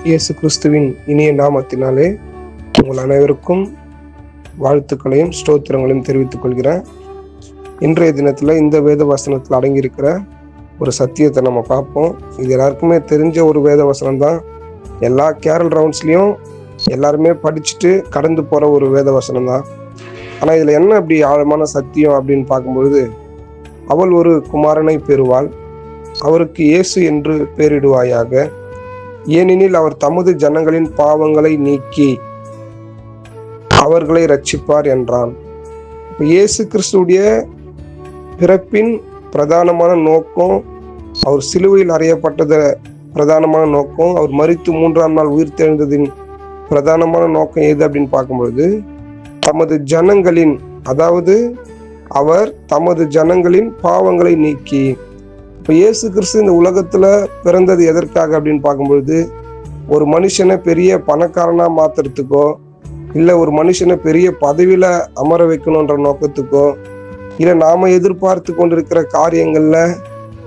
இயேசு கிறிஸ்துவின் இனிய நாமத்தினாலே உங்கள் அனைவருக்கும் வாழ்த்துக்களையும் ஸ்தோத்திரங்களையும் தெரிவித்துக் கொள்கிறேன். இன்றைய தினத்தில் இந்த வேத வசனத்தில் அடங்கியிருக்கிற ஒரு சத்தியத்தை நம்ம பார்ப்போம். இது எல்லாருக்குமே தெரிஞ்ச ஒரு வேத வசனம் தான். எல்லா கேரல் ரவுண்ட்ஸ்லையும் எல்லாருமே படிச்சுட்டு கடந்து போகிற ஒரு வேத வசனம் தான். ஆனால் இதில் என்ன அப்படி ஆழமான சத்தியம் அப்படின்னு பார்க்கும்பொழுது, அவள் ஒரு குமாரனை பெறுவாள், அவருக்கு இயேசு என்று பெயரிடுவாயாக, ஏனெனில் அவர் தமது ஜனங்களின் பாவங்களை நீக்கி அவர்களை ரட்சிப்பார் என்றான். இயேசு கிறிஸ்துடைய பிறப்பின் பிரதானமான நோக்கம், அவர் சிலுவையில் அறையப்பட்டத பிரதானமான நோக்கம், அவர் மரித்து 3ஆம் நாள் உயிர் தெழுந்ததின் பிரதானமான நோக்கம் எது அப்படின்னு பார்க்கும்பொழுது, தமது ஜனங்களின், அதாவது அவர் தமது ஜனங்களின் பாவங்களை நீக்கி. இப்போ இயேசு கிறிஸ்து இந்த உலகத்துல பிறந்தது எதற்காக அப்படின்னு பார்க்கும்பொழுது, ஒரு மனுஷனை பெரிய பணக்காரனா மாத்துறதுக்கோ, இல்லை ஒரு மனுஷனை பெரிய பதவியில அமர வைக்கணுன்ற நோக்கத்துக்கோ, இல்லை நாம எதிர்பார்த்து கொண்டிருக்கிற காரியங்கள்ல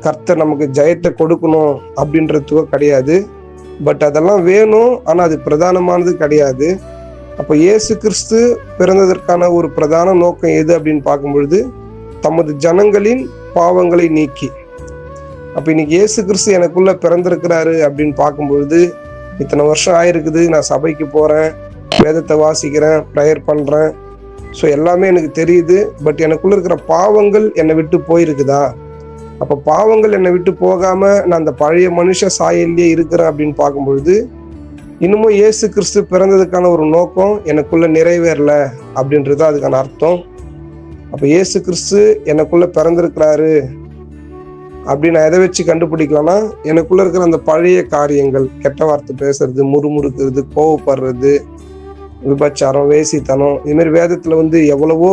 கர்த்தர் நமக்கு ஜெயத்தை கொடுக்கணும் அப்படின்றதுக்கோ கிடையாது. பட் அதெல்லாம் வேணும், ஆனா அது பிரதானமானது கிடையாது. அப்போ இயேசு கிறிஸ்து பிறந்ததற்கான ஒரு பிரதான நோக்கம் எது அப்படின்னு பார்க்கும்பொழுது, தமது ஜனங்களின் பாவங்களை நீக்கி. அப்போ இன்னைக்கு இயேசு கிறிஸ்து எனக்குள்ள பிறந்திருக்கிறாரு அப்படின்னு பார்க்கும்பொழுது, இத்தனை வருஷம் ஆயிருக்குது, நான் சபைக்கு போறேன், வேதத்தை வாசிக்கிறேன், ப்ரேயர் பண்றேன், ஸோ எல்லாமே எனக்கு தெரியுது. பட் எனக்குள்ள இருக்கிற பாவங்கள் என்னை விட்டு போயிருக்குதா? அப்போ பாவங்கள் என்னை விட்டு போகாம நான் அந்த பழைய மனுஷ சாயல்லையே இருக்கிறேன் அப்படின்னு பார்க்கும்பொழுது, இன்னமும் இயேசு கிறிஸ்து பிறந்ததுக்கான ஒரு நோக்கம் எனக்குள்ள நிறைவேறல அப்படின்றது அதுக்கான அர்த்தம். அப்போ இயேசு கிறிஸ்து எனக்குள்ள பிறந்திருக்கிறாரு அப்படின்னு நான் எதை வச்சு கண்டுபிடிக்கலாம்னா, எனக்குள்ள இருக்கிற அந்த பழைய காரியங்கள், கெட்ட வார்த்தை பேசுறது, முறுமுறுக்கிறது, கோவப்படுறது, விபச்சாரம், வேசித்தனம், இது மாதிரி வேதத்துல எவ்வளவோ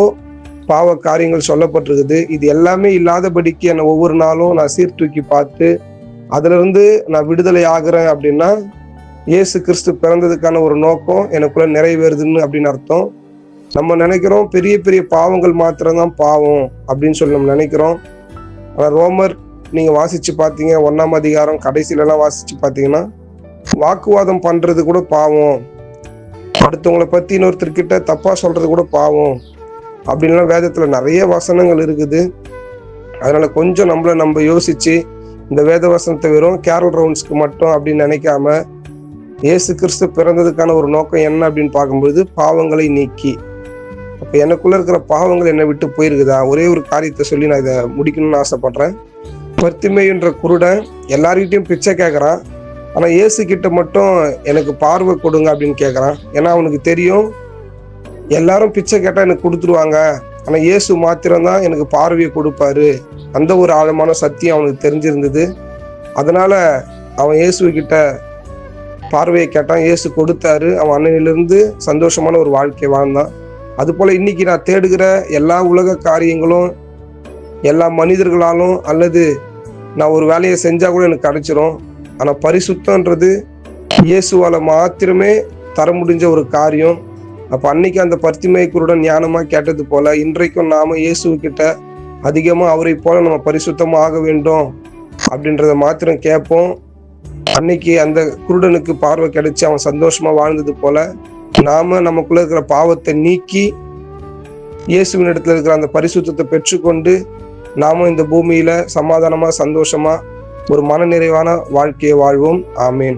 பாவ காரியங்கள் சொல்லப்பட்டிருக்குது. இது எல்லாமே இல்லாதபடிக்கு என்னை ஒவ்வொரு நாளும் நான் சீர்தூக்கி பார்த்து அதுல இருந்து நான் விடுதலை ஆகுறேன் அப்படின்னா, இயேசு கிறிஸ்து பிறந்ததுக்கான ஒரு நோக்கம் எனக்குள்ள நிறைவேறுதுன்னு அப்படின்னு அர்த்தம். நம்ம நினைக்கிறோம் பெரிய பெரிய பாவங்கள் மாத்திரம்தான் பாவம் அப்படின்னு சொல்லி நம்ம நினைக்கிறோம். ஆனால் ரோமர் நீங்க வாசிச்சு பார்த்தீங்க, 1ஆம் அதிகாரம் கடைசியில எல்லாம் வாசிச்சு பார்த்தீங்கன்னா, வாக்குவாதம் பண்றது கூட பாவம், அடுத்தவங்களை பத்தி இன்னொருத்தர்கிட்ட தப்பா சொல்றது கூட பாவம் அப்படின்லாம் வேதத்துல நிறைய வசனங்கள் இருக்குது. அதனால கொஞ்சம் நம்ம யோசிச்சு இந்த வேத வசனத்தை வெறும் கேரல் ரவுண்ட்ஸ்க்கு மட்டும் அப்படின்னு நினைக்காம, இயேசு கிறிஸ்து பிறந்ததுக்கான ஒரு நோக்கம் என்ன அப்படின்னு பார்க்கும்போது, பாவங்களை நீக்கி. அப்ப எனக்குள்ள இருக்கிற பாவங்கள் என்னை விட்டு போயிருக்குதா? ஒரே ஒரு காரியத்தை சொல்லி நான் இதை முடிக்கணும்னு ஆசைப்படுறேன். பர்த்திமேயுன்ற குருடன் எல்லார்கிட்டையும் பிச்சை கேட்கறான், ஆனா இயேசு கிட்ட மட்டும் எனக்கு பார்வை கொடுங்க அப்படின்னு கேட்கறான். ஏன்னா அவனுக்கு தெரியும் எல்லாரும் பிச்சை கேட்டா எனக்கு கொடுத்துருவாங்க, ஆனா இயேசு மாத்திரம்தான் எனக்கு பார்வையை கொடுப்பாரு. அந்த ஒரு ஆழமான சத்தியம் அவனுக்கு தெரிஞ்சிருந்தது. அதனால அவன் இயேசு கிட்ட பார்வையை கேட்டான், இயேசு கொடுத்தாரு. அவன் அன்னையிலிருந்து சந்தோஷமான ஒரு வாழ்க்கை வாழ்ந்தான். அது போல இன்னைக்கு நான் தேடுகிற எல்லா உலக காரியங்களும் எல்லா மனிதர்களாலும், அல்லது நான் ஒரு வேலையை செஞ்சா கூட எனக்கு கிடைச்சிரும். ஆனா பரிசுத்தன்றது இயேசுவால மாத்திரமே தர முடிஞ்ச ஒரு காரியம். அப்ப அன்னைக்கு அந்த பர்த்திமேயு குருடன் ஞானமா கேட்டது போல, இன்றைக்கும் நாம இயேசு கிட்ட அதிகமா அவரை போல நம்ம பரிசுத்தமா ஆக வேண்டும் அப்படின்றத மாத்திரம் கேட்போம். அன்னைக்கு அந்த குருடனுக்கு பார்வை கிடைச்சு அவன் சந்தோஷமா வாழ்ந்தது போல, நாம நமக்குள்ள இருக்கிற பாவத்தை நீக்கி இயேசுவின் இடத்துல இருக்கிற அந்த பரிசுத்தத்தை பெற்றுக்கொண்டு நாமும் இந்த பூமியில சமாதானமா, சந்தோஷமா, ஒரு மன நிறைவான வாழ்க்கையை வாழ்வோம். ஆமேன்.